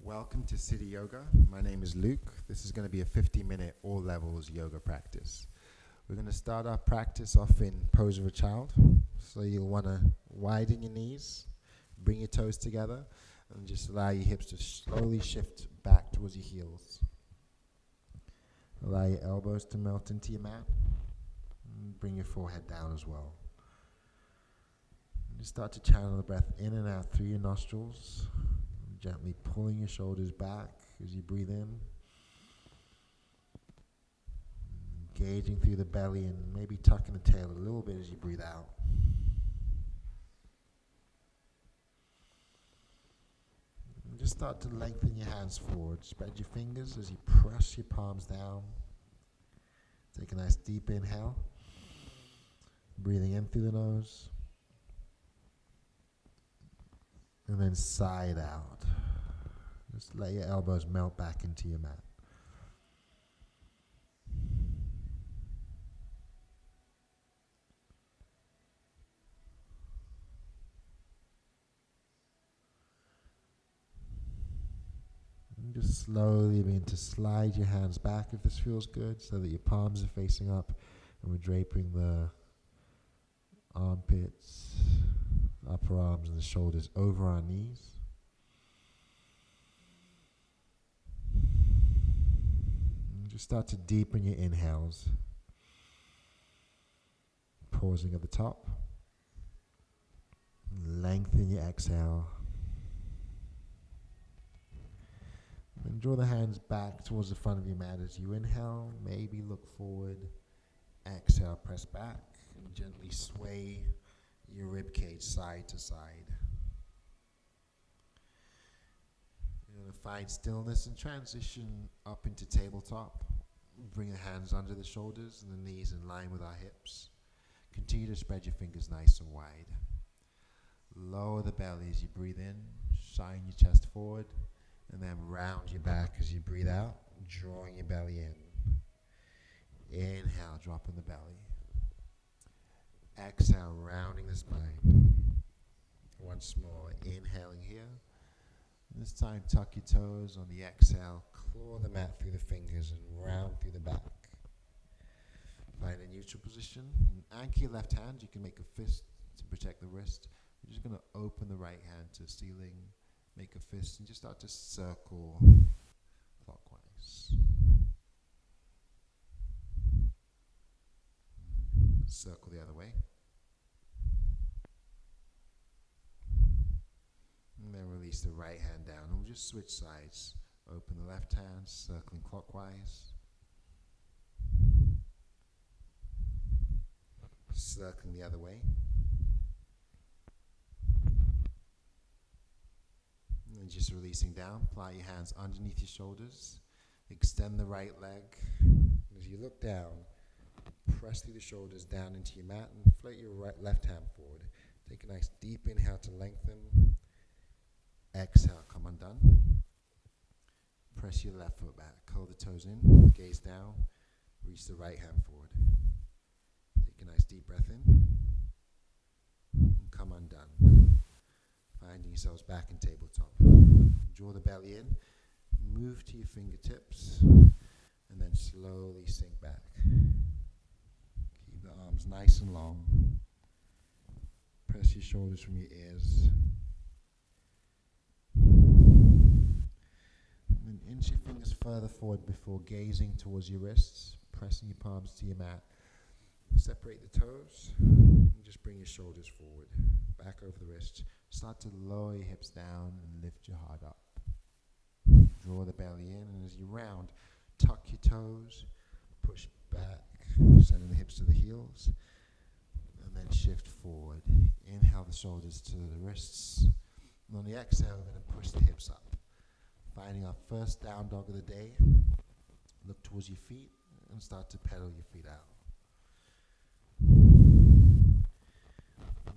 Welcome to City Yoga. My name is Luke. This is going to be a 50-minute all levels yoga practice. We're going to start our practice off in pose of a child. So you'll want to widen your knees, bring your toes together, and just allow your hips to slowly shift back towards your heels. Allow your elbows to melt into your mat. And bring your forehead down as well. And just start to channel the breath in and out through your nostrils. Gently pulling your shoulders back as you breathe in. Engaging through the belly and maybe tucking the tail a little bit as you breathe out. And just start to lengthen your hands forward. Spread your fingers as you press your palms down. Take a nice deep inhale. Breathing in through the nose. And then side out. Just let your elbows melt back into your mat. And just slowly begin to slide your hands back if this feels good, so that your palms are facing up and we're draping the armpits, upper arms and the shoulders over our knees. And just start to deepen your inhales. Pausing at the top. Lengthen your exhale. And draw the hands back towards the front of your mat as you inhale. Maybe look forward. Exhale, press back and gently sway your rib cage side to side. You're going to find stillness and transition up into tabletop. Bring the hands under the shoulders and the knees in line with our hips. Continue to spread your fingers nice and wide. Lower the belly as you breathe in. Shine your chest forward. And then round your back as you breathe out, drawing your belly in. Inhale, dropping the belly. Exhale, rounding the spine. Once more, inhaling here. This time, tuck your toes on the exhale. Claw the mat through the fingers and round through the back. Find a neutral position. And anchor your left hand. You can make a fist to protect the wrist. You're just going to open the right hand to the ceiling. Make a fist and just start to circle clockwise. Circle the other way. And then release the right hand down. And we'll just switch sides. Open the left hand, circling clockwise. Circling the other way. And just releasing down. Ply your hands underneath your shoulders. Extend the right leg. As you look down, press through the shoulders down into your mat and float your left hand forward. Take a nice deep inhale to lengthen. Exhale, come undone. Press your left foot back. Curl the toes in. Gaze down. Reach the right hand forward. Take a nice deep breath in. And come undone. Finding yourselves back in tabletop. Draw the belly in. Move to your fingertips. And then slowly sink back. Keep the arms nice and long. Press your shoulders from your ears. And inch your fingers further forward before gazing towards your wrists. Pressing your palms to your mat. Separate the toes. And just bring your shoulders forward. Back over the wrists. Start to lower your hips down and lift your heart up. Draw the belly in, and as you round, tuck your toes, push back, sending the hips to the heels, and then shift forward. Inhale the shoulders to the wrists, and on the exhale, we're going to push the hips up. Finding our first down dog of the day, look towards your feet, and start to pedal your feet out.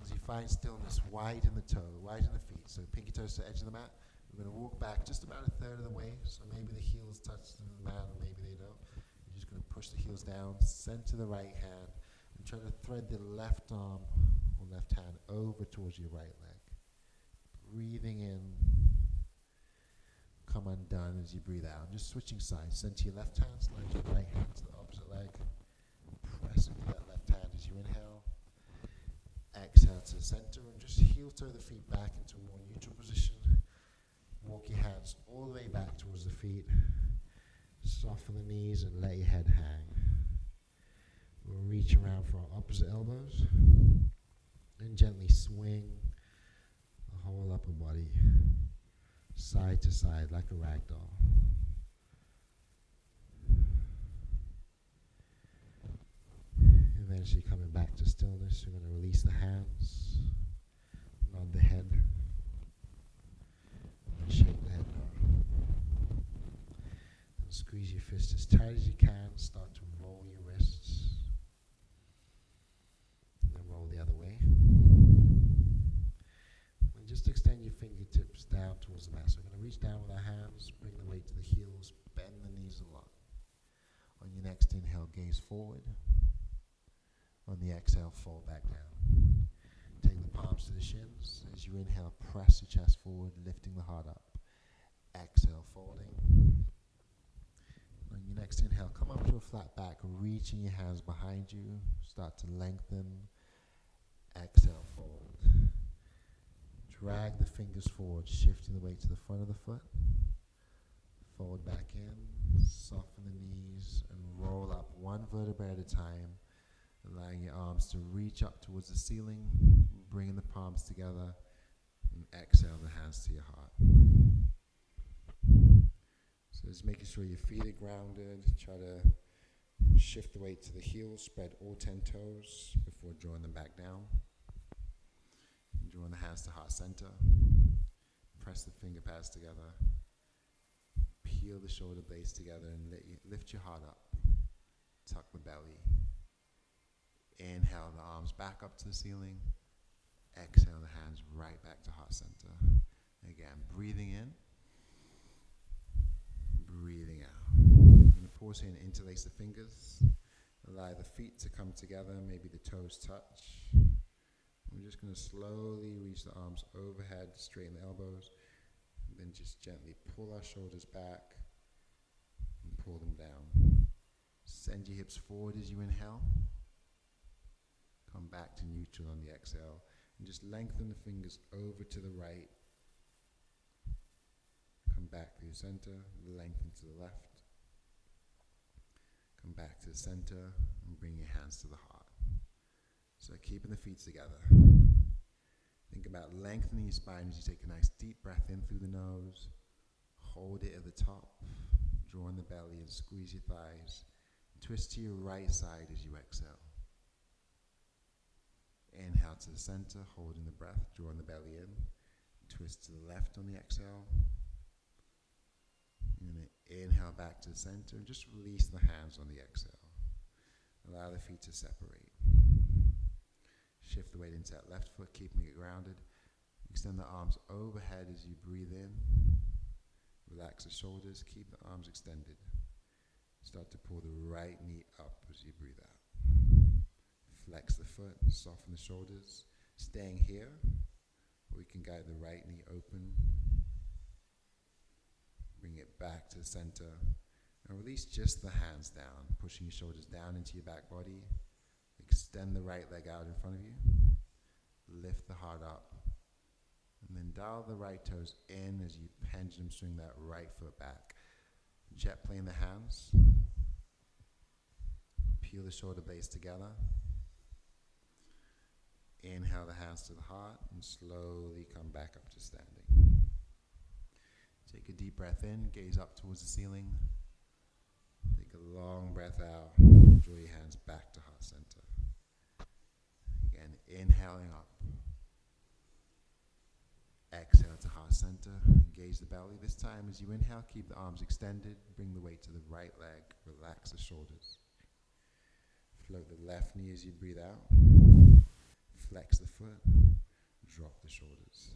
As you find stillness, widen the toe, widen the feet. So pinky toes to the edge of the mat. We're going to walk back just about a third of the way. So maybe the heels touch the mat or maybe they don't. You're just going to push the heels down, center the right hand, and try to thread the left arm or left hand over towards your right leg. Breathing in. come undone as you breathe out. Just switching sides. Send to your left hand, slide your right hand to the opposite leg. Press into that left hand as you inhale. Exhale to the center and just heel toe the feet back into a more neutral position. Walk your hands all the way back towards the feet. Soften the knees and let your head hang. We'll reach around for our opposite elbows and gently swing the whole upper body side to side like a rag doll. Eventually coming back to stillness, we're going to release the hands, nod the head, and shake the head down. And squeeze your fist as tight as you can. Start to roll your wrists. And then roll the other way. And just extend your fingertips down towards the mat. So we're going to reach down with our hands, bring the weight to the heels, bend the knees a lot. On your next inhale, gaze forward. On the exhale, fall back down. Take the palms to the shins. As you inhale, press your chest forward, lifting the heart up. Exhale, folding. On your next inhale, come up to a flat back, reaching your hands behind you. Start to lengthen. Exhale, fold. Drag the fingers forward, shifting the weight to the front of the foot. Fold back in, soften the knees, and roll up one vertebra at a time. Allowing your arms to reach up towards the ceiling, bringing the palms together, and exhale the hands to your heart. So just making sure your feet are grounded. Try to shift the weight to the heels, spread all 10 toes before drawing them back down. Drawing the hands to heart center. Press the finger pads together. Peel the shoulder blades together and lift your heart up. Tuck the belly. Inhale the arms back up to the ceiling. Exhale the hands right back to heart center. Again, breathing in. Breathing out. I'm going to pause here and interlace the fingers. Allow the feet to come together. Maybe the toes touch. We're just going to slowly reach the arms overhead, straighten the elbows. And then just gently pull our shoulders back and pull them down. Send your hips forward as you inhale. Come back to neutral on the exhale. And just lengthen the fingers over to the right. Come back to your center. Lengthen to the left. Come back to the center. And bring your hands to the heart. So keeping the feet together. Think about lengthening your spine as you take a nice deep breath in through the nose. Hold it at the top. Draw in the belly and squeeze your thighs. Twist to your right side as you exhale. Inhale to the center, holding the breath, drawing the belly in. Twist to the left on the exhale. And then inhale back to the center and just release the hands on the exhale. Allow the feet to separate. Shift the weight into that left foot, keeping it grounded. Extend the arms overhead as you breathe in. Relax the shoulders, keep the arms extended. Start to pull the right knee up as you breathe out. Flex the foot, soften the shoulders. Staying here, we can guide the right knee open. Bring it back to the center. And release just the hands down, pushing your shoulders down into your back body. Extend the right leg out in front of you. Lift the heart up. And then dial the right toes in as you pendulum swing that right foot back. Jet plane the hands. Peel the shoulder blades together. Inhale the hands to the heart and slowly come back up to standing. Take a deep breath in, gaze up towards the ceiling. Take a long breath out. Draw your hands back to heart center. Again, inhaling up. Exhale to heart center. Engage the belly. This time as you inhale, keep the arms extended. Bring the weight to the right leg. Relax the shoulders. Float the left knee as you breathe out. Flex the foot. Drop the shoulders.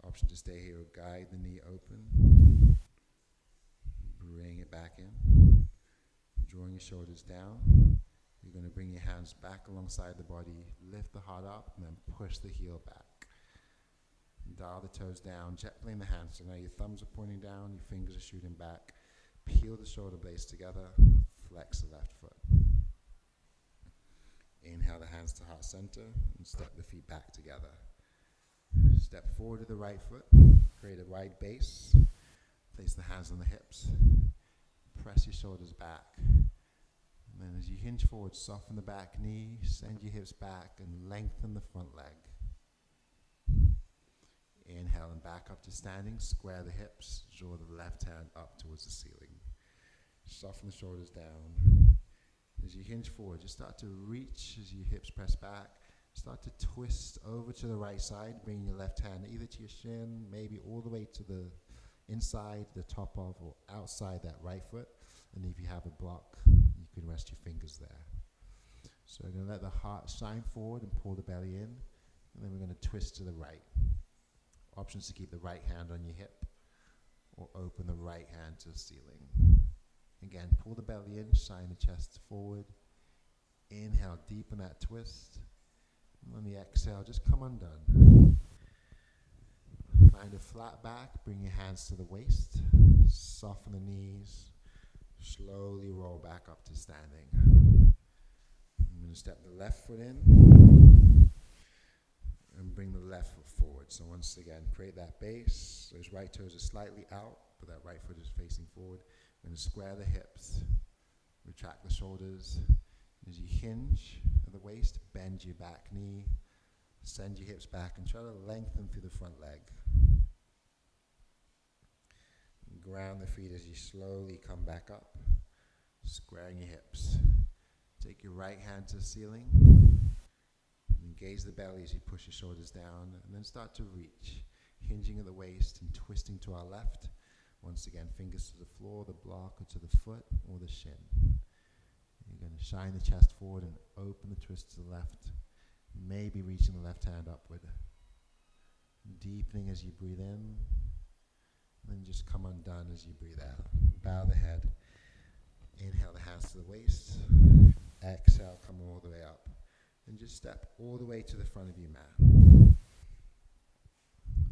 Option to stay here or guide the knee open. Bring it back in. Drawing your shoulders down. You're going to bring your hands back alongside the body. Lift the heart up and then push the heel back. Dial the toes down, jet plane the hands. So now your thumbs are pointing down, your fingers are shooting back. Peel the shoulder blades together, flex the left foot. Inhale the hands to heart center and step the feet back together. Step forward to the right foot, create a wide base. Place the hands on the hips. Press your shoulders back. And then as you hinge forward, soften the back knee, send your hips back and lengthen the front leg. Inhale and back up to standing, square the hips, draw the left hand up towards the ceiling. Soften the shoulders down. As you hinge forward, just start to reach as your hips press back. Start to twist over to the right side, bring your left hand either to your shin, maybe all the way to the inside, the top of, or outside that right foot. And if you have a block, you can rest your fingers there. So we're going to let the heart shine forward and pull the belly in. And then we're going to twist to the right. Options to keep the right hand on your hip or open the right hand to the ceiling. Again, pull the belly in, shine the chest forward. Inhale, deepen that twist. And on the exhale, just come undone. Find a flat back, bring your hands to the waist. Soften the knees. Slowly roll back up to standing. I'm going to step the left foot in and bring the left foot forward. So once again, create that base. Those right toes are slightly out, but that right foot is facing forward. We're going to square the hips, retract the shoulders. As you hinge at the waist, bend your back knee, send your hips back, and try to lengthen through the front leg. And ground the feet as you slowly come back up, squaring your hips. Take your right hand to the ceiling, engage the belly as you push your shoulders down, and then start to reach, hinging at the waist and twisting to our left. Once again, fingers to the floor, the block, or to the foot, or the shin. You're going to shine the chest forward and open the twist to the left, maybe reaching the left hand upward. Deepening as you breathe in, and then just come undone as you breathe out. Bow the head. Inhale the hands to the waist. Exhale, come all the way up. And just step all the way to the front of your mat.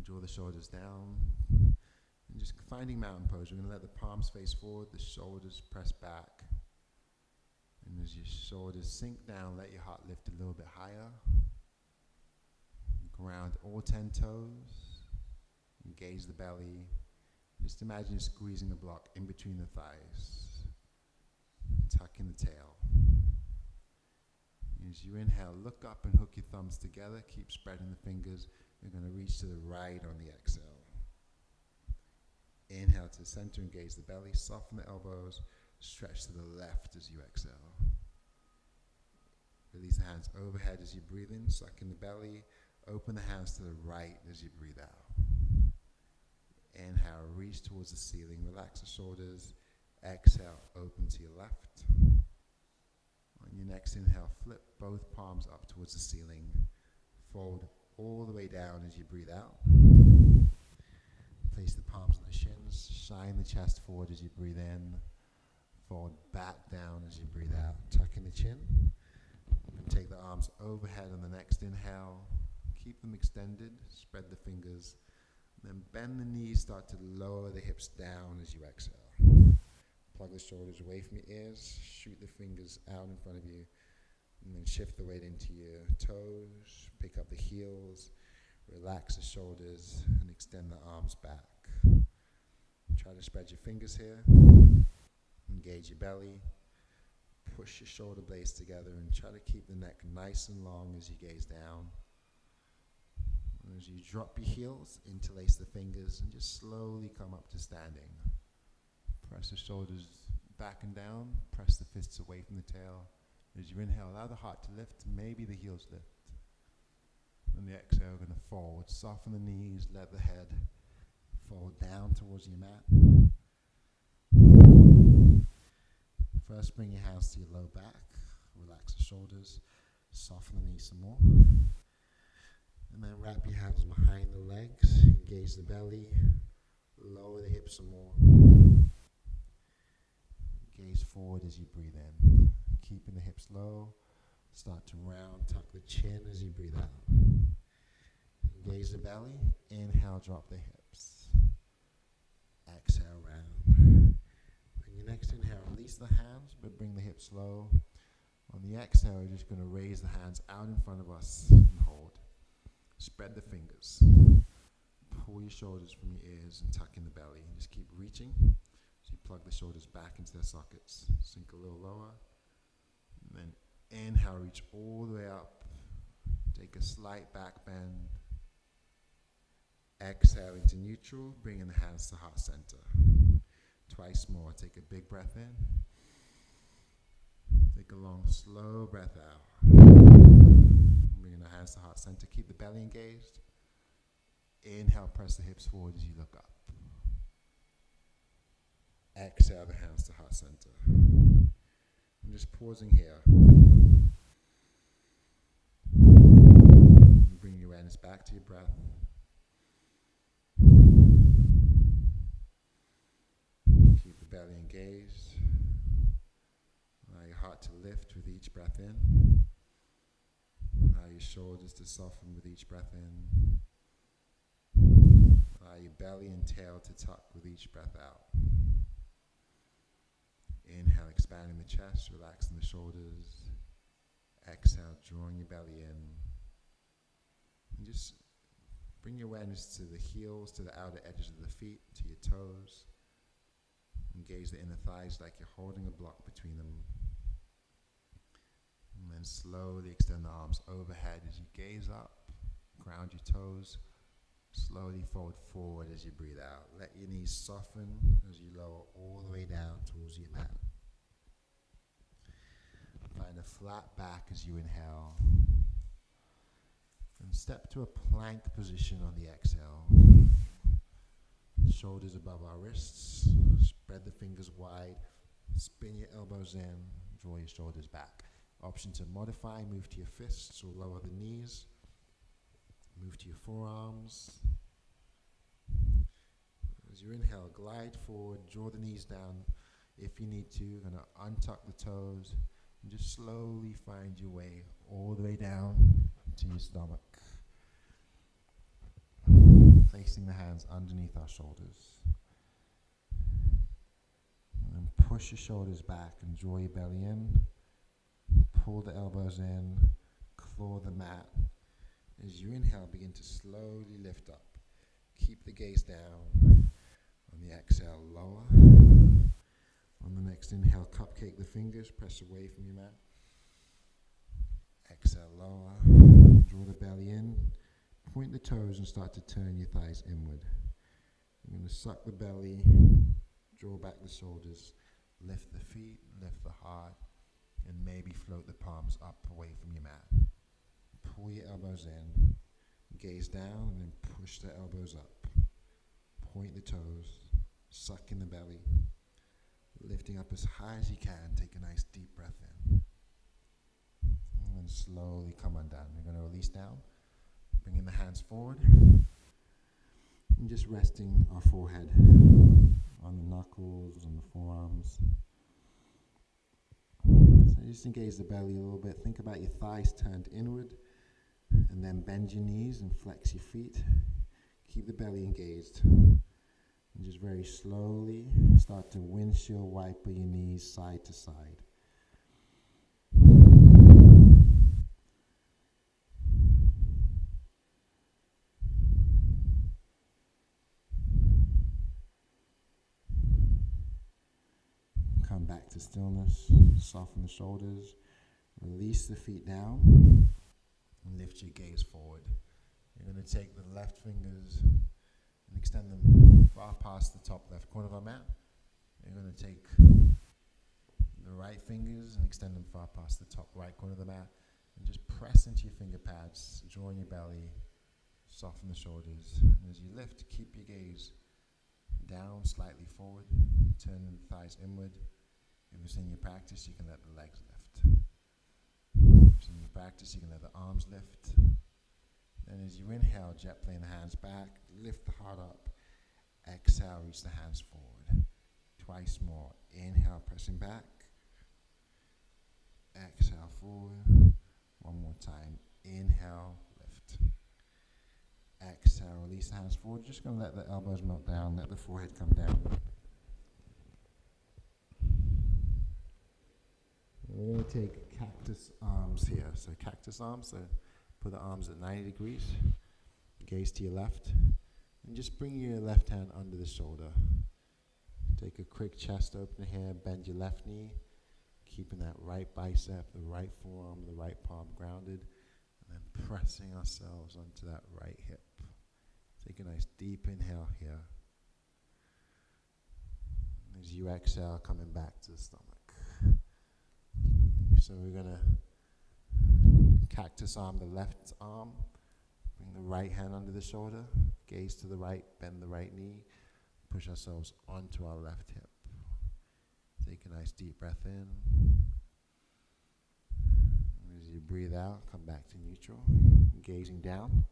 Draw the shoulders down. And just finding mountain pose, we're going to let the palms face forward, the shoulders press back. And as your shoulders sink down, let your heart lift a little bit higher. Ground all 10 toes. Engage the belly. Just imagine you're squeezing a block in between the thighs. Tuck in the tail. As you inhale, look up and hook your thumbs together. Keep spreading the fingers. You're going to reach to the right on the exhale. Inhale to the center, engage the belly, soften the elbows, stretch to the left as you exhale. Release the hands overhead as you breathe in, suck in the belly, open the hands to the right as you breathe out. Inhale, reach towards the ceiling, relax the shoulders. Exhale, open to your left. On your next inhale, flip both palms up towards the ceiling. Fold all the way down as you breathe out. Place the palms on the shins, shine the chest forward as you breathe in. Fold back down as you breathe out. Tuck in the chin. And take the arms overhead on the next inhale. Keep them extended, spread the fingers. Then bend the knees, start to lower the hips down as you exhale. Plug the shoulders away from your ears, shoot the fingers out in front of you, and then shift the weight into your toes, pick up the heels, relax the shoulders, and extend the arms back. Try to spread your fingers here, engage your belly, push your shoulder blades together, and try to keep the neck nice and long as you gaze down. As you drop your heels, interlace the fingers, and just slowly come up to standing. Press the shoulders back and down. Press the fists away from the tail. As you inhale, allow the heart to lift. Maybe the heels lift. On the exhale, we're going to forward. Soften the knees. Let the head fall down towards your mat. First, bring your hands to your low back. Relax the shoulders. Soften the knees some more. And then wrap your hands behind the legs. Engage the belly. Lower the hips some more. Gaze forward as you breathe in. Keeping the hips low. Start to round, tuck the chin as you breathe out. Engage the belly. Inhale, drop the hips. Exhale, round. On your next inhale, release the hands, but bring the hips low. On the exhale, you're just going to raise the hands out in front of us and hold. Spread the fingers. Pull your shoulders from your ears and tuck in the belly. And just keep reaching. So you plug the shoulders back into their sockets. Sink a little lower. And then inhale, reach all the way up. Take a slight back bend. Exhale into neutral, bringing the hands to heart center. Twice more. Take a big breath in. Take a long, slow breath out. Bringing the hands to heart center. Keep the belly engaged. Inhale, press the hips forward as you look up. Exhale, the hands to heart center. I'm just pausing here. Bring your awareness back to your breath. Keep the belly engaged. Allow your heart to lift with each breath in. Allow your shoulders to soften with each breath in. Allow your belly and tail to tuck with each breath out. Inhale, expanding the chest, relaxing the shoulders. Exhale, drawing your belly in. And just bring your awareness to the heels, to the outer edges of the feet, to your toes. Engage the inner thighs like you're holding a block between them. And then slowly extend the arms overhead as you gaze up. Ground your toes. Slowly fold forward as you breathe out. Let your knees soften as you lower all the way down towards your mat. Find a flat back as you inhale. And step to a plank position on the exhale. Shoulders above our wrists. Spread the fingers wide. Spin your elbows in. Draw your shoulders back. Option to modify, move to your fists or lower the knees. Move to your forearms. As you inhale, glide forward, draw the knees down. If you need to, you're going to untuck the toes and just slowly find your way all the way down to your stomach. Placing the hands underneath our shoulders. And push your shoulders back and draw your belly in. Pull the elbows in, claw the mat. As you inhale, begin to slowly lift up. Keep the gaze down. On the exhale, lower. On the next inhale, cupcake the fingers, press away from your mat. Exhale, lower. Draw the belly in. Point the toes and start to turn your thighs inward. You're going to suck the belly, draw back the shoulders, lift the feet, lift the heart, and maybe float the palms up away from your mat. Pull your elbows in, gaze down, and then push the elbows up. Point the toes, suck in the belly, lifting up as high as you can. Take a nice deep breath in. And then slowly come on down. You're going to release down, bringing the hands forward, and just resting our forehead on the knuckles, on the forearms. So just engage the belly a little bit. Think about your thighs turned inward. And then bend your knees and flex your feet. Keep the belly engaged. And just very slowly start to windshield wiper your knees side to side. Come back to stillness. Soften the shoulders. Release the feet down. And lift your gaze forward. You're going to take the left fingers and extend them far past the top left corner of our mat. You're going to take the right fingers and extend them far past the top right corner of the mat. And just press into your finger pads, draw in your belly, soften the shoulders. And as you lift, keep your gaze down, slightly forward, turn the thighs inward. If it's in your practice, you can let the legs lift. In your practice, you can let the arms lift. Then as you inhale, jet plane the hands back, lift the heart up. Exhale, reach the hands forward. Twice more. Inhale, pressing back. Exhale, forward. One more time. Inhale, lift. Exhale, release the hands forward. Just going to let the elbows melt down, let the forehead come down. We're going to take cactus arms here. So cactus arms, so put the arms at 90 degrees, gaze to your left, and just bring your left hand under the shoulder. Take a quick chest opener here, bend your left knee, keeping that right bicep, the right forearm, the right palm grounded, and then pressing ourselves onto that right hip. Take a nice deep inhale here. As you exhale, coming back to the stomach. So we're going to cactus arm the left arm, bring the right hand under the shoulder, gaze to the right, bend the right knee, push ourselves onto our left hip. Take a nice deep breath in. And as you breathe out, come back to neutral, gazing down,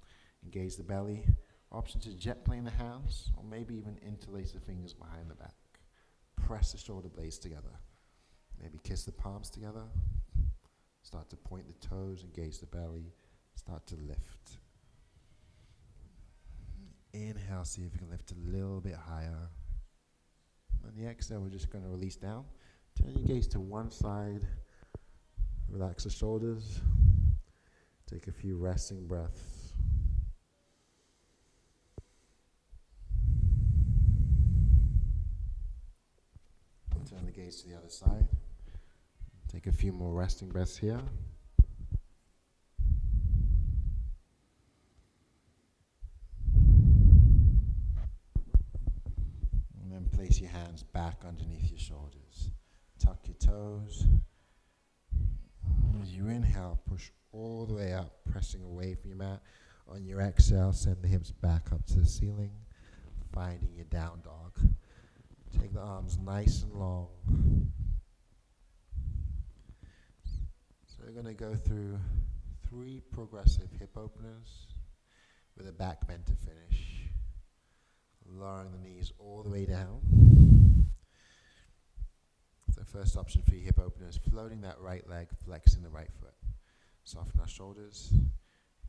engage the belly. Option to jet plane the hands, or maybe even interlace the fingers behind the back. Press the shoulder blades together. Maybe kiss the palms together. Start to point the toes, engage the belly. Start to lift. Inhale, see if you can lift a little bit higher. On the exhale, we're just going to release down. Turn your gaze to one side. Relax the shoulders. Take a few resting breaths. Turn the gaze to the other side. Take a few more resting breaths here. And then place your hands back underneath your shoulders. Tuck your toes. As you inhale, push all the way up, pressing away from your mat. On your exhale, send the hips back up to the ceiling, finding your down dog. Take the arms nice and long. So we're going to go through 3 progressive hip openers with a back bend to finish. Lowering the knees all the way down. So first option for your hip opener is floating that right leg, flexing the right foot. Soften our shoulders,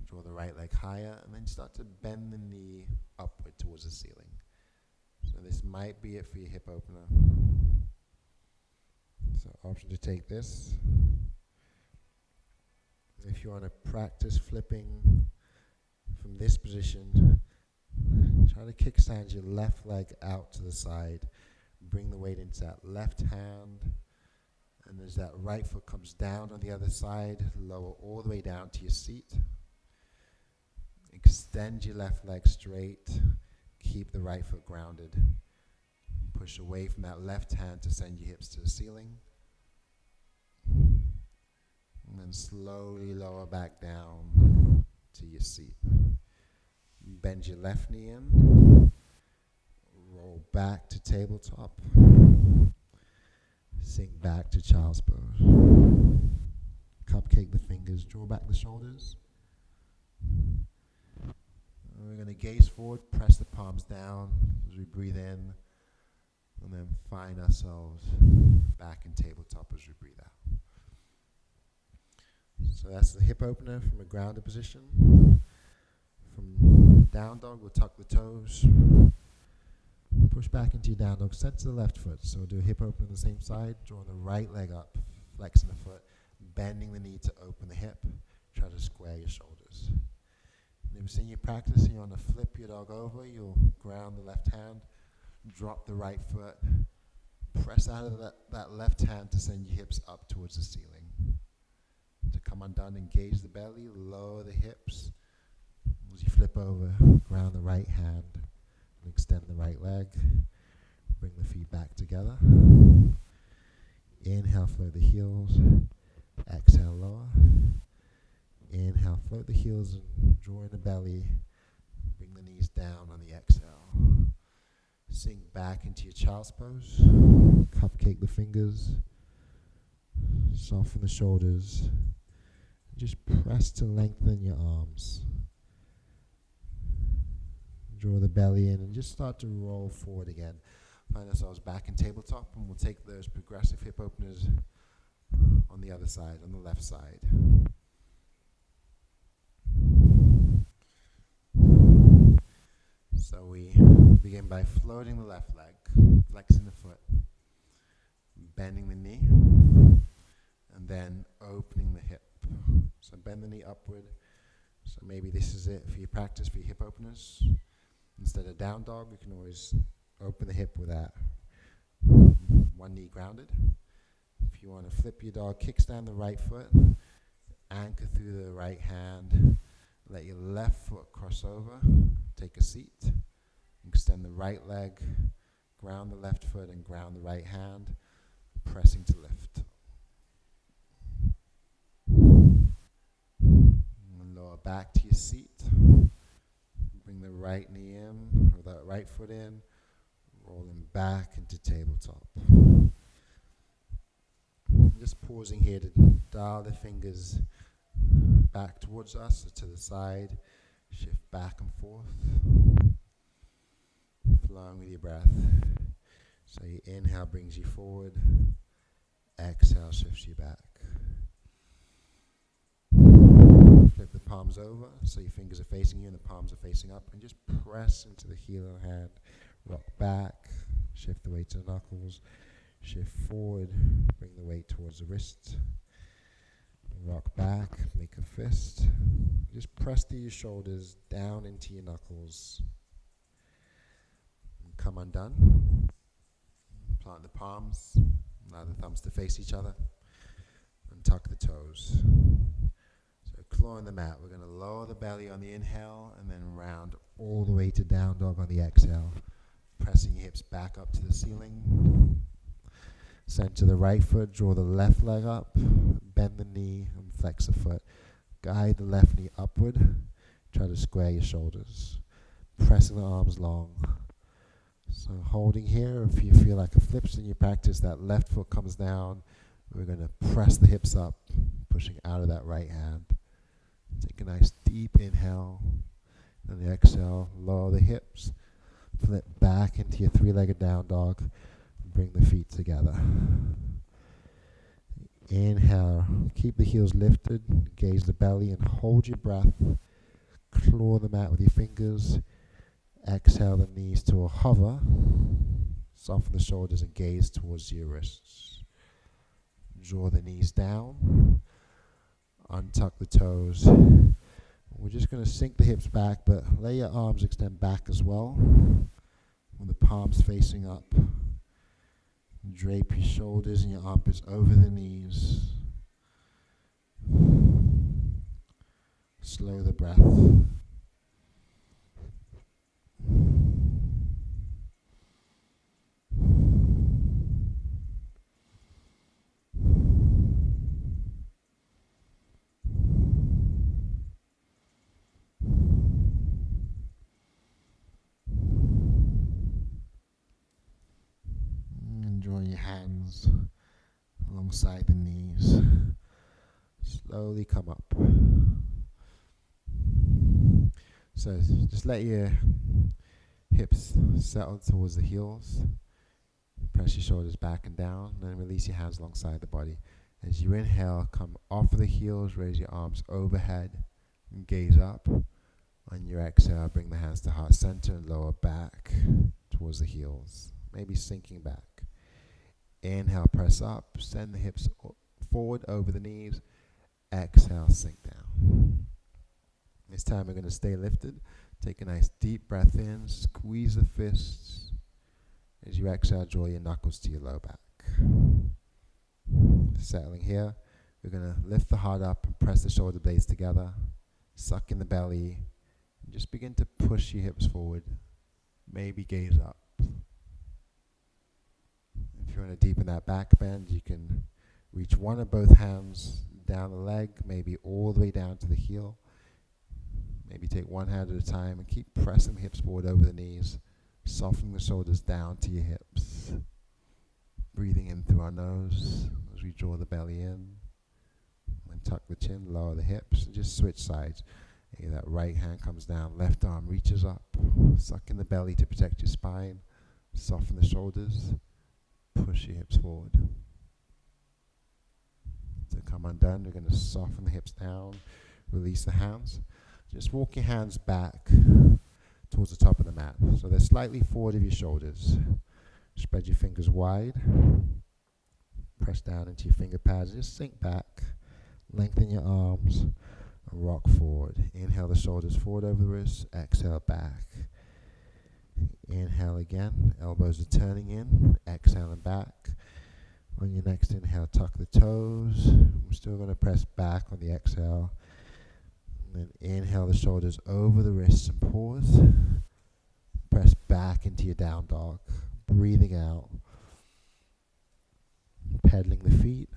draw the right leg higher, and then start to bend the knee upward towards the ceiling. So this might be it for your hip opener. So option to take this. If you want to practice flipping from this position, try to kickstand your left leg out to the side. Bring the weight into that left hand. And as that right foot comes down on the other side, lower all the way down to your seat. Extend your left leg straight. Keep the right foot grounded. Push away from that left hand to send your hips to the ceiling. And then slowly lower back down to your seat. Bend your left knee in. Roll back to tabletop. Sink back to child's pose. Cupcake the fingers, draw back the shoulders. And we're going to gaze forward, press the palms down as we breathe in, and then find ourselves back in tabletop as we breathe out. So that's the hip opener from a grounded position. From down dog, we'll tuck the toes. Push back into your down dog, set to the left foot. So we'll do a hip opener on the same side, drawing the right leg up, flexing the foot, bending the knee to open the hip. Try to square your shoulders. And if you've seen you practice and you want to flip your dog over, you'll ground the left hand, drop the right foot, press out of that left hand to send your hips up towards the ceiling. To come undone, engage the belly, lower the hips. As you flip over, ground the right hand, and extend the right leg. Bring the feet back together. Inhale, float the heels. Exhale, lower. Inhale, float the heels and draw in the belly. Bring the knees down on the exhale. Sink back into your child's pose. Cupcake the fingers. Soften the shoulders. Just press to lengthen your arms. Draw the belly in and just start to roll forward again. Find ourselves back in tabletop, and we'll take those progressive hip openers on the other side, on the left side. So we begin by floating the left leg, flexing the foot, bending the knee, and then opening the hip. So bend the knee upward. So maybe this is it for your practice for your hip openers. Instead of down dog, you can always open the hip with that one knee grounded. If you want to flip your dog, kickstand the right foot, anchor through the right hand, let your left foot cross over, take a seat, extend the right leg, ground the left foot and ground the right hand, pressing to lift. And lower back to your seat, bring the right knee in, or the right foot in, rolling back into tabletop. Just pausing here to dial the fingers back towards us or to the side, shift back and forth, flowing with your breath. So your inhale brings you forward, exhale shifts you back. Flip the palms over so your fingers are facing you and the palms are facing up, and just press into the heel of the hand, rock back, shift the weight to the knuckles, shift forward, bring the weight towards the wrists, rock back, make a fist, just press through your shoulders down into your knuckles, and come undone, plant the palms, allow the thumbs to face each other, and tuck the toes. So claw in the mat, we're going to lower the belly on the inhale and then round all the way to down dog on the exhale, pressing your hips back up to the ceiling. Center the right foot, draw the left leg up, bend the knee and flex the foot. Guide the left knee upward, try to square your shoulders. Pressing the arms long. So holding here, if you feel like a flips in your practice, that left foot comes down, we're going to press the hips up, pushing out of that right hand. Take a nice deep inhale, and the exhale, lower the hips, flip back into your three-legged down dog. Bring the feet together. Inhale, keep the heels lifted, engage the belly and hold your breath. Claw the mat with your fingers. Exhale the knees to a hover. Soften the shoulders and gaze towards your wrists. Draw the knees down. Untuck the toes. We're just going to sink the hips back, but let your arms extend back as well. With the palms facing up. Drape your shoulders and your armpits over the knees. Slow the breath. Draw your hands alongside the knees. Slowly come up. So just let your hips settle towards the heels. Press your shoulders back and down, and then release your hands alongside the body. As you inhale, come off of the heels, raise your arms overhead, and gaze up. On your exhale, bring the hands to heart center and lower back towards the heels, maybe sinking back. Inhale, press up, send the hips forward over the knees. Exhale, sink down. This time we're going to stay lifted. Take a nice deep breath in, squeeze the fists. As you exhale, draw your knuckles to your low back. Settling here, we're going to lift the heart up and press the shoulder blades together. Suck in the belly. And just begin to push your hips forward. Maybe gaze up. If you want to deepen that back bend, you can reach one or both hands down the leg, maybe all the way down to the heel. Maybe take one hand at a time and keep pressing the hips forward over the knees, softening the shoulders down to your hips. Breathing in through our nose as we draw the belly in. And tuck the chin, lower the hips, and just switch sides. Maybe that right hand comes down, left arm reaches up. Suck in the belly to protect your spine. Soften the shoulders. Push your hips forward. To come undone, we're going to soften the hips down, release the hands. Just walk your hands back towards the top of the mat. So they're slightly forward of your shoulders. Spread your fingers wide. Press down into your finger pads. Just sink back. Lengthen your arms and rock forward. Inhale the shoulders forward over the wrists. Exhale back. Inhale again. Elbows are turning in. Exhale and back. On your next inhale, tuck the toes. We're still going to press back on the exhale. And then inhale the shoulders over the wrists and pause. Press back into your down dog. Breathing out. Pedaling the feet.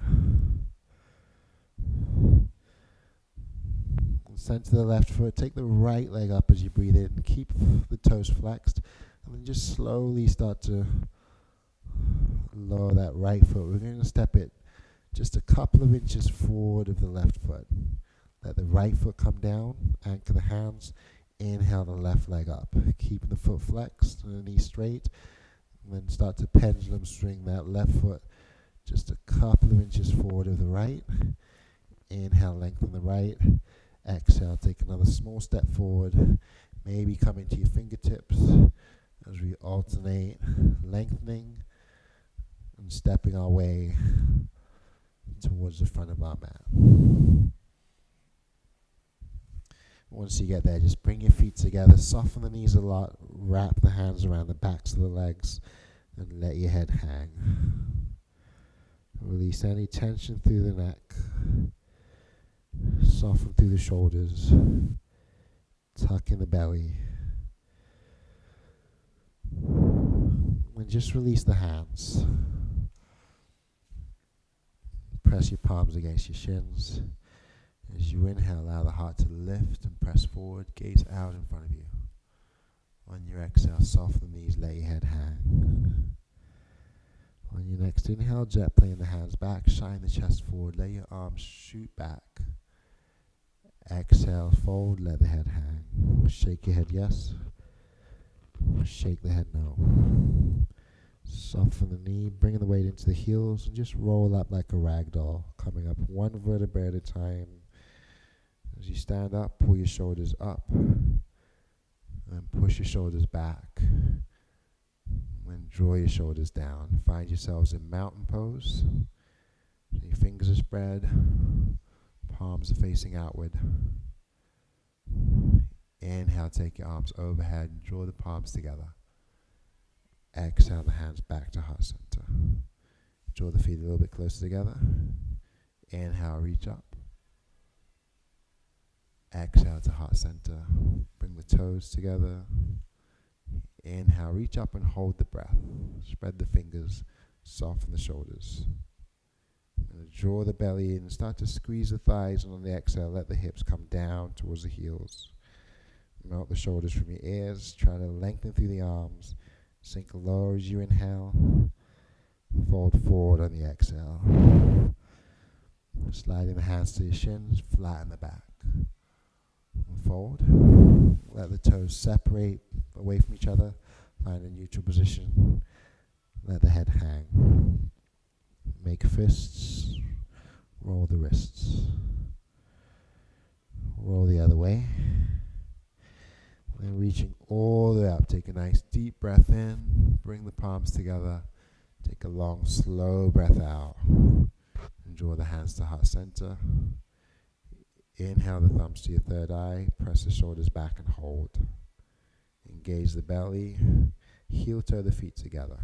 Center the left foot. Take the right leg up as you breathe in. Keep the toes flexed. And then just slowly start to lower that right foot. We're going to step it just a couple of inches forward of the left foot. Let the right foot come down. Anchor the hands. Inhale the left leg up. Keeping the foot flexed and the knee straight. And then start to pendulum swing that left foot just a couple of inches forward of the right. Inhale, lengthen the right. Exhale, take another small step forward. Maybe come into your fingertips as we alternate lengthening and stepping our way towards the front of our mat. Once you get there, just bring your feet together, soften the knees a lot, wrap the hands around the backs of the legs, and let your head hang. Release any tension through the neck. Soften through the shoulders. Tuck in the belly. And just release the hands. Press your palms against your shins. As you inhale, allow the heart to lift and press forward, gaze out in front of you. On your exhale, soften the knees, let your head hang. On your next inhale, jet plane the hands back, shine the chest forward, let your arms shoot back. Exhale, fold, let the head hang. Shake your head yes. Shake the head no. Soften the knee, bringing the weight into the heels, and just roll up like a rag doll, coming up one vertebra at a time. As you stand up, pull your shoulders up, and push your shoulders back. And draw your shoulders down. Find yourselves in mountain pose. So your fingers are spread, palms are facing outward. Inhale, take your arms overhead and draw the palms together. Exhale, the hands back to heart center. Draw the feet a little bit closer together. Inhale, reach up. Exhale to heart center. Bring the toes together. Inhale, reach up and hold the breath. Spread the fingers, soften the shoulders. And draw the belly in, start to squeeze the thighs, and on the exhale, let the hips come down towards the heels. Melt the shoulders from your ears, try to lengthen through the arms. Sink lower as you inhale. Fold forward on the exhale. Sliding the hands to your shins, flatten the back. And fold. Let the toes separate away from each other. Find a neutral position. Let the head hang. Make fists. Roll the wrists. Roll the other way. And reaching all the way up. Take a nice deep breath in. Bring the palms together. Take a long, slow breath out. And draw the hands to heart center. Inhale the thumbs to your third eye. Press the shoulders back and hold. Engage the belly. Heel toe the feet together.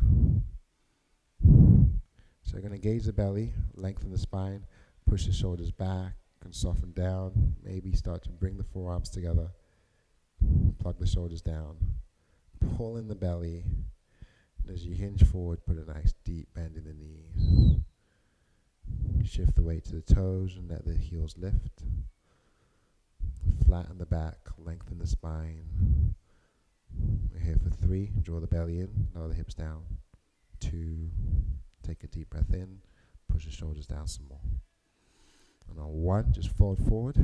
So you're going to engage the belly, lengthen the spine, push the shoulders back and soften down. Maybe start to bring the forearms together. Plug the shoulders down. Pull in the belly. And as you hinge forward, put a nice deep bend in the knees. Shift the weight to the toes and let the heels lift. Flatten the back, lengthen the spine. We're here for 3. Draw the belly in, lower the hips down. 2. Take a deep breath in. Push the shoulders down some more. And on 1, just fold forward.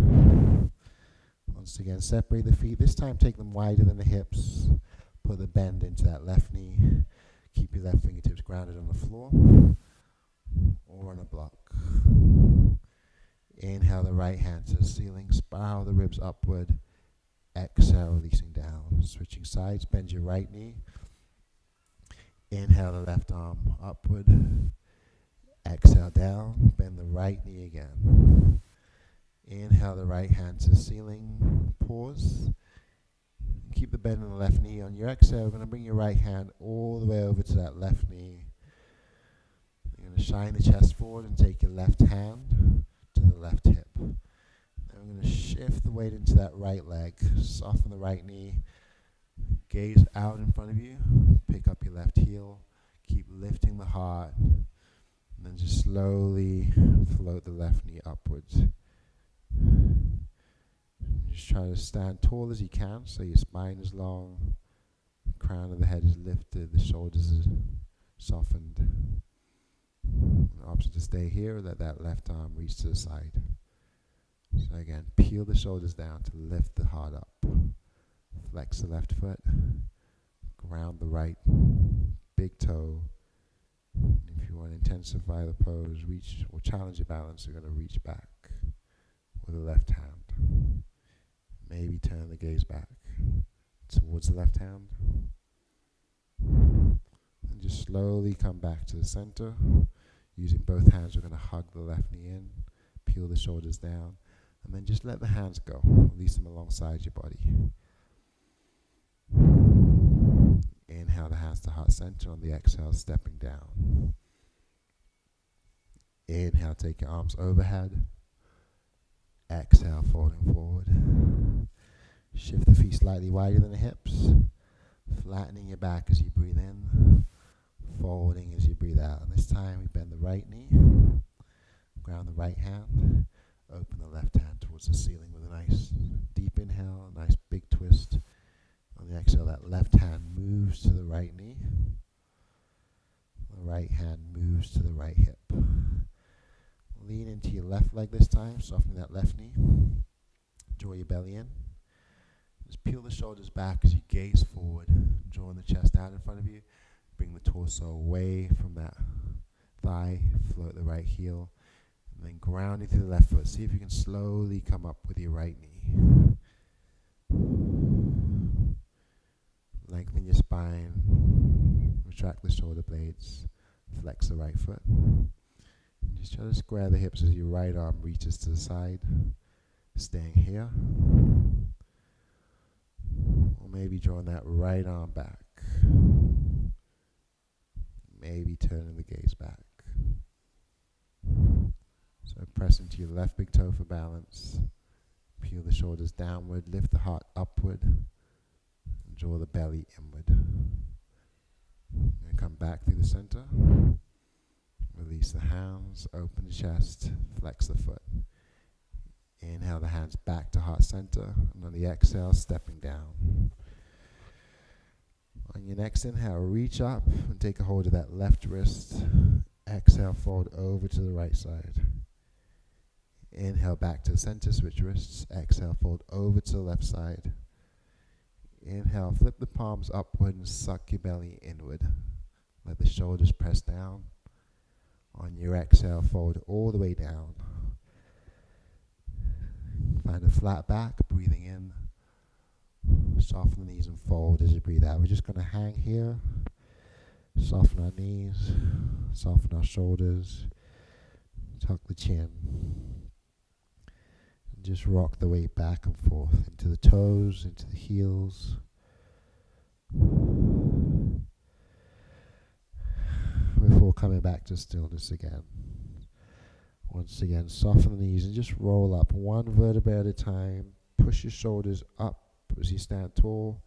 Once again, separate the feet. This time, take them wider than the hips. Put the bend into that left knee. Keep your left fingertips grounded on the floor or on a block. Inhale the right hand to the ceiling. Spiral the ribs upward. Exhale, releasing down. Switching sides, bend your right knee. Inhale the left arm upward. Exhale down, bend the right knee again. Inhale the right hand to the ceiling, pause. Keep the bend in the left knee. On your exhale, we're going to bring your right hand all the way over to that left knee. You're going to shine the chest forward and take your left hand to the left hip. Then we're going to shift the weight into that right leg. Soften the right knee. Gaze out in front of you. Pick up your left heel. Keep lifting the heart. And then just slowly float the left knee upwards. Just try to stand tall as you can, so your spine is long, the crown of the head is lifted, the shoulders are softened. An option to stay here, let that left arm reach to the side. So again, peel the shoulders down to lift the heart up. Flex the left foot, ground the right big toe. If you want to intensify the pose, reach or challenge your balance, you're going to reach back with the left hand. Maybe turn the gaze back towards the left hand. And just slowly come back to the center. Using both hands, we're going to hug the left knee in, peel the shoulders down, and then just let the hands go. Release them alongside your body. Inhale the hands to heart center. On the exhale, stepping down. Inhale, take your arms overhead. Exhale, folding forward. Shift the feet slightly wider than the hips. Flattening your back as you breathe in. Folding as you breathe out. And this time we bend the right knee. Ground the right hand. Open the left hand towards the ceiling with a nice deep inhale. A nice big twist. On the exhale, that left hand moves to the right knee. The right hand moves to the right hip. Lean into your left leg this time, softening that left knee. Draw your belly in. Just peel the shoulders back as you gaze forward, drawing the chest out in front of you. Bring the torso away from that thigh, float the right heel, and then grounding through the left foot. See if you can slowly come up with your right knee. Lengthen your spine, retract the shoulder blades, flex the right foot. Just try to square the hips as your right arm reaches to the side, staying here. Or maybe drawing that right arm back. Maybe turning the gaze back. So press into your left big toe for balance. Peel the shoulders downward, lift the heart upward, and draw the belly inward. And come back through the center. Release the hands, open the chest, flex the foot. Inhale the hands back to heart center, and on the exhale, stepping down. On your next inhale, reach up and take a hold of that left wrist. Exhale, fold over to the right side. Inhale back to the center, switch wrists. Exhale, fold over to the left side. Inhale, flip the palms upward and suck your belly inward. Let the shoulders press down. On your exhale, fold all the way down. Find a flat back, breathing in. Soften the knees and fold as you breathe out. We're just going to hang here. Soften our knees, soften our shoulders, tuck the chin. And just rock the weight back and forth into the toes, into the heels. Before coming back to stillness again. Once again, soften the knees and just roll up one vertebrae at a time. Push your shoulders up as you stand tall.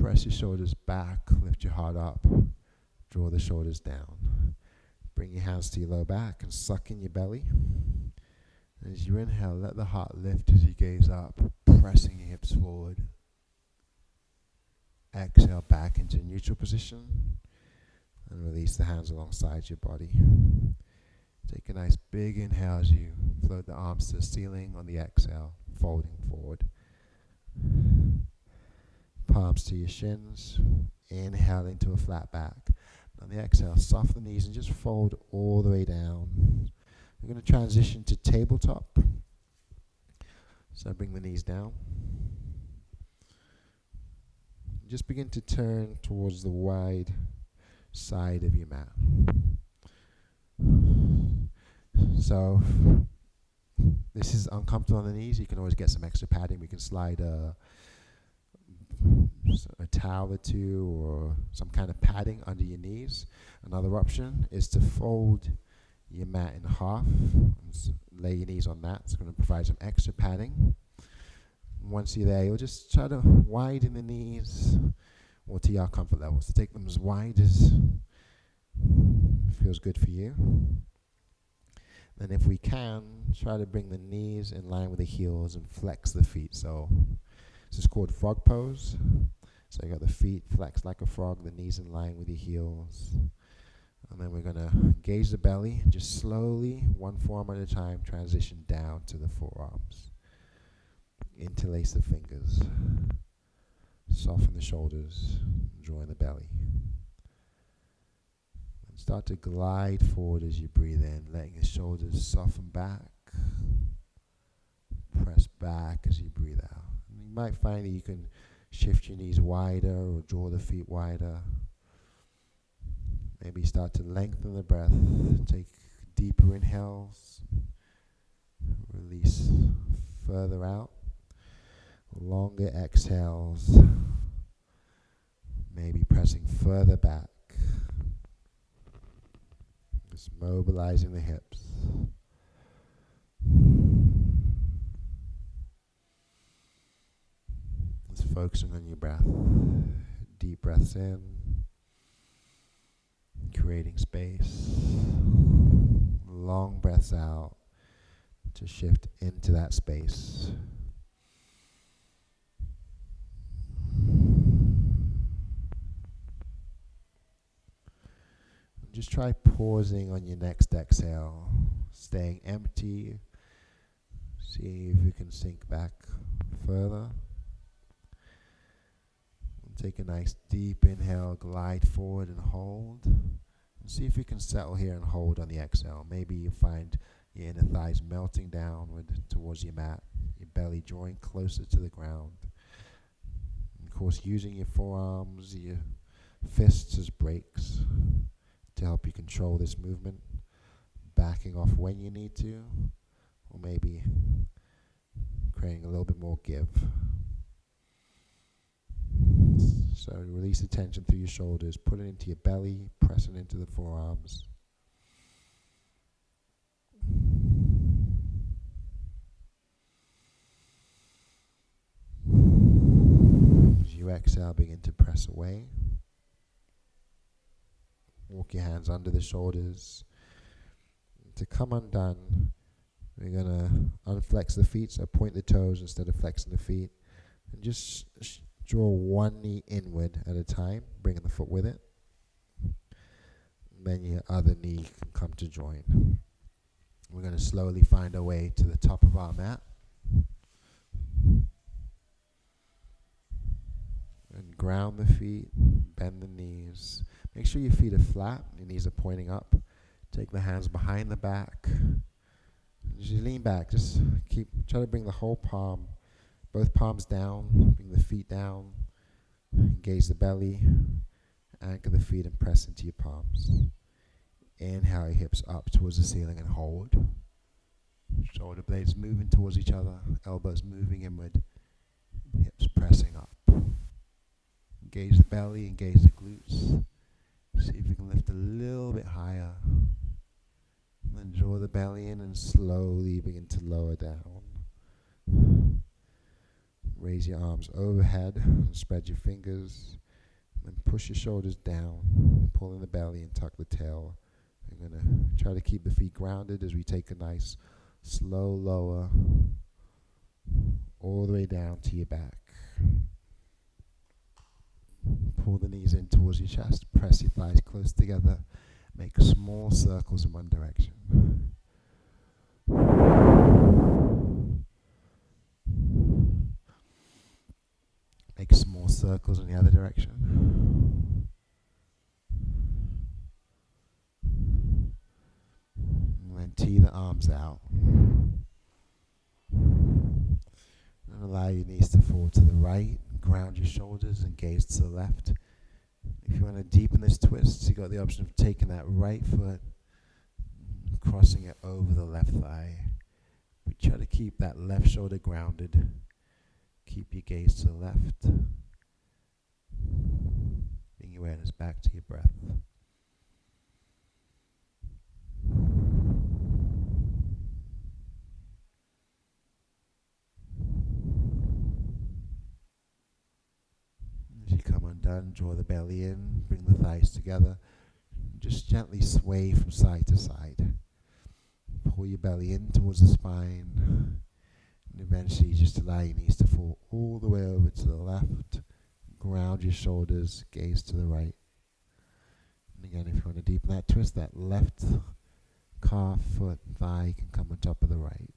Press your shoulders back, lift your heart up. Draw the shoulders down. Bring your hands to your low back and suck in your belly. And as you inhale, let the heart lift as you gaze up, pressing your hips forward. Exhale back into neutral position. And release the hands alongside your body. Take a nice big inhale as you float the arms to the ceiling. On the exhale, folding forward. Palms to your shins. Inhale into a flat back. On the exhale, soften the knees and just fold all the way down. We're going to transition to tabletop. So bring the knees down. Just begin to turn towards the wide side of your mat. So this is uncomfortable on the knees. You can always get some extra padding. We can slide a towel or two or some kind of padding under your knees. Another option is to fold your mat in half and lay your knees on that. It's going to provide some extra padding. Once you're there, you'll just try to widen the knees or to your comfort level. So take them as wide as feels good for you. And if we can, try to bring the knees in line with the heels and flex the feet. So this is called frog pose. So you got the feet flexed like a frog, the knees in line with your heels. And then we're going to engage the belly and just slowly, one forearm at a time, transition down to the forearms. Interlace the fingers. Soften the shoulders. Join the belly. And start to glide forward as you breathe in, letting the shoulders soften back. Press back as you breathe out. And you might find that you can shift your knees wider or draw the feet wider. Maybe start to lengthen the breath. Take deeper inhales. Release further out. Longer exhales. Maybe pressing further back. Just mobilizing the hips. Just focusing on your breath. Deep breaths in. Creating space. Long breaths out to shift into that space. Just try pausing on your next exhale, staying empty. See if you can sink back further. Take a nice deep inhale, glide forward and hold. And see if you can settle here and hold on the exhale. Maybe you find your inner thighs melting downward towards your mat, your belly drawing closer to the ground. And of course, using your forearms, your fists as brakes to help you control this movement, backing off when you need to, or maybe creating a little bit more give. So release the tension through your shoulders, put it into your belly, press it into the forearms. As you exhale, begin to press away. Walk your hands under the shoulders. To come undone, we're going to unflex the feet, so point the toes instead of flexing the feet. And just draw one knee inward at a time, bringing the foot with it. And then your other knee can come to join. We're going to slowly find our way to the top of our mat. And ground the feet, bend the knees. Make sure your feet are flat, your knees are pointing up. Take the hands behind the back. As you lean back, just try to bring the whole palm, both palms down, bring the feet down, engage the belly, anchor the feet and press into your palms. Inhale your hips up towards the ceiling and hold. Shoulder blades moving towards each other, elbows moving inward, hips pressing up. Engage the belly, engage the glutes. See if you can lift a little bit higher. And then draw the belly in and slowly begin to lower down. Raise your arms overhead and spread your fingers. And then push your shoulders down, pull in the belly and tuck the tail. We're going to try to keep the feet grounded as we take a nice slow lower all the way down to your back. Pull the knees in towards your chest, press your thighs close together, make small circles in one direction. Make small circles in the other direction. And then tee the arms out. And allow your knees to fall to the right. ground your shoulders and gaze to the left. If you want to deepen this twist, you got the option of taking that right foot, crossing it over the left thigh. But try to keep that left shoulder grounded. Keep your gaze to the left. Bring your awareness back to your breath. As you come undone, draw the belly in, bring the thighs together. Just gently sway from side to side. Pull your belly in towards the spine, and eventually just allow your knees to fall all the way over to the left. Ground your shoulders, gaze to the right. And again, if you want to deepen that twist, that left calf, foot, thigh can come on top of the right.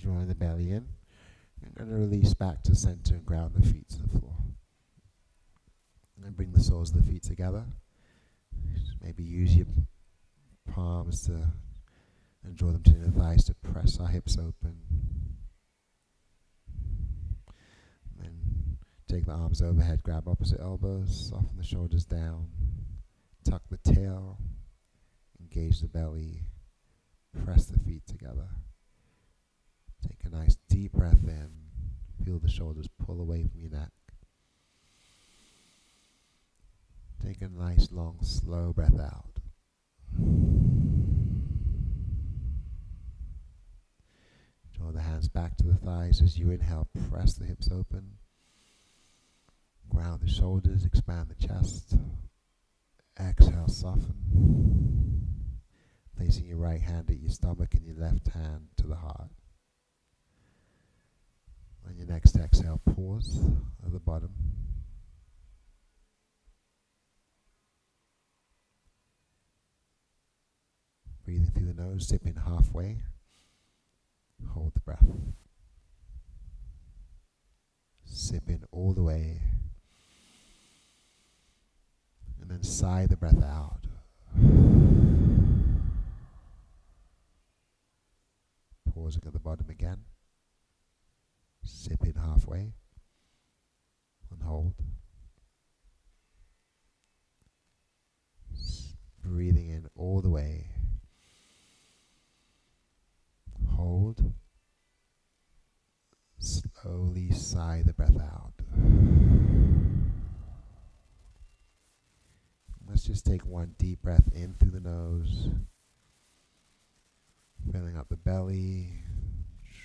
Drawing the belly in. You're going to release back to center and ground the feet to the floor. And then bring the soles of the feet together. Maybe use your palms to and draw them to the thighs to press our hips open. And then take the arms overhead, grab opposite elbows, soften the shoulders down, tuck the tail, engage the belly, press the feet together. Take a nice deep breath in. Feel the shoulders pull away from your neck. Take a nice, long, slow breath out. Draw the hands back to the thighs as you inhale. Press the hips open. Ground the shoulders. Expand the chest. Exhale, soften. Placing your right hand at your stomach and your left hand to the heart. On your next exhale, pause at the bottom. Breathing through the nose, dip in halfway. Hold the breath. Sip in all the way. And then sigh the breath out. Pausing at the bottom again. Sip in halfway and hold. Breathing in all the way. Hold. Slowly sigh the breath out. Let's just take one deep breath in through the nose, filling up the belly.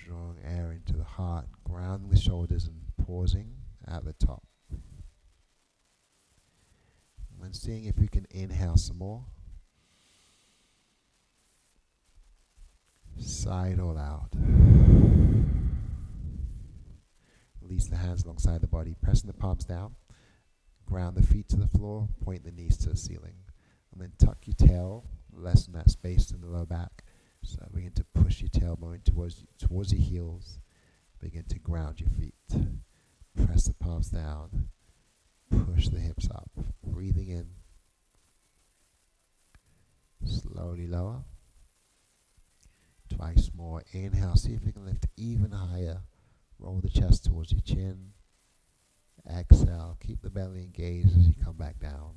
Drawing air into the heart, grounding the shoulders and pausing at the top. And then seeing if we can inhale some more. Sigh it all out. Release the hands alongside the body, pressing the palms down. Ground the feet to the floor, point the knees to the ceiling. And then tuck your tail, lessen that space in the low back. So begin to push your tailbone towards your heels. Begin to ground your feet. Press the palms down. Push the hips up. Breathing in. Slowly lower. Twice more. Inhale. See if you can lift even higher. Roll the chest towards your chin. Exhale. Keep the belly engaged as you come back down.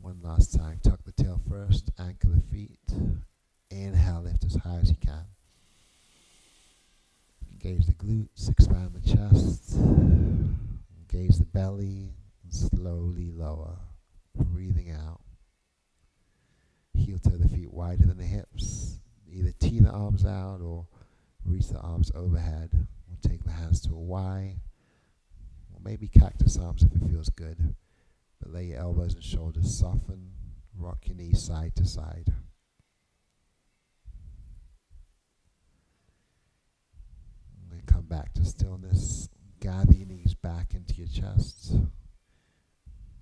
One last time. Tuck the tail first. Anchor the feet. Inhale. Lift as high as you can. Engage the glutes. Expand the chest. Engage the belly. And slowly lower. Breathing out. Heel toe the feet wider than the hips. Either tee the arms out or reach the arms overhead. Or take the hands to a Y. Or maybe cactus arms if it feels good. But lay your elbows and shoulders soften. Rock your knees side to side. And then come back to stillness. Gather your knees back into your chest.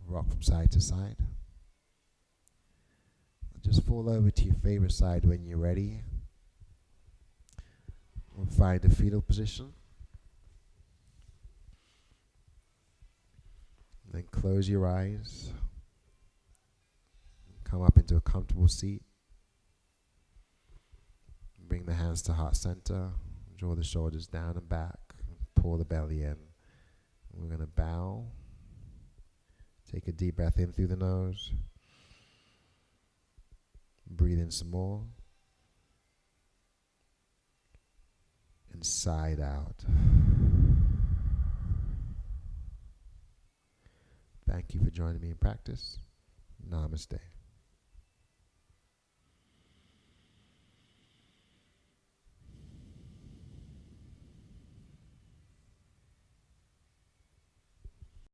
Rock from side to side. Just fall over to your favorite side when you're ready. We'll find the fetal position. Then close your eyes. Come up into a comfortable seat. Bring the hands to heart center. Draw the shoulders down and back. Pull the belly in. We're going to bow. Take a deep breath in through the nose. Breathe in some more. And side out. Thank you for joining me in practice. Namaste.